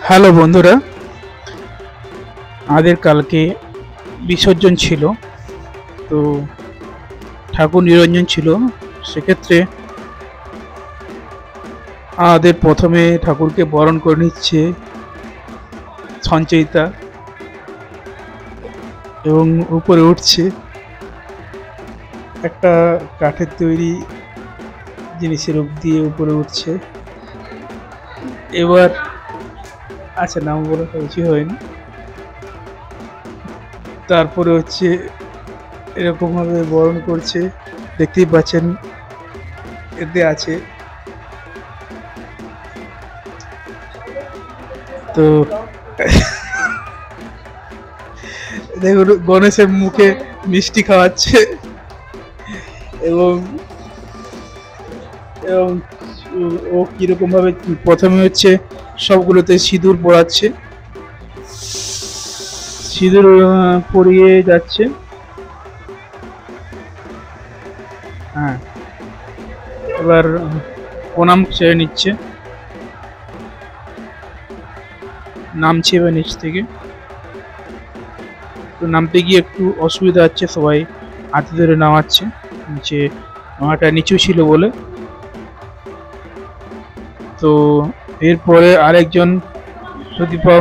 Hello বন্ধুরা, আমাদের কালকে বিসর্জন ছিল। তো ঠাকুর নিরঞ্জন ছিল। সেক্ষেত্রে আমাদের প্রথমে ঠাকুরকে বরণ করে নিচ্ছে সঞ্চয়িতা এবং উপরে উঠছে একটা কাঠের তৈরি জিনিসের রূপ দিয়ে উপরে উঠছে। এবার আচ্ছা, নাম বলা কিছু হয়নি। তারপরে হচ্ছে এরকমভাবে বরণ করছে, দেখতেই পাচ্ছেন এতে আছে। তো দেখুন গণেশের মুখে মিষ্টি খাওয়াচ্ছে এবং এবং ও কিরকম ভাবে প্রথমে হচ্ছে সবগুলোতে সিঁদুর পরাচ্ছে, সিঁদুর পরিয়ে যাচ্ছে। হ্যাঁ, এবার প্রণাম ছেড়ে নিচ্ছে, নামছে এবার নিচ থেকে। তো নামতে গিয়ে একটু অসুবিধা হচ্ছে, সবাই হাতে ধরে নামাচ্ছে, নিচে নামাটা নিচু ছিল বলে। তো এরপরে আরেকজন সুদীপা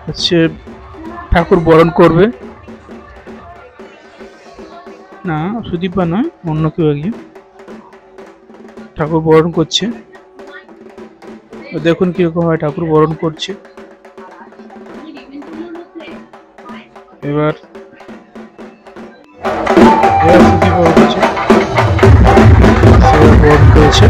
হচ্ছে ঠাকুর বরণ করবে। না, সুদীপা নয়, অন্য কেউ একজন ঠাকুর বরণ করছে। দেখুন কিরকম হয় ঠাকুর বরণ করছে। এবার সুদীপা হচ্ছে বরণ করেছে।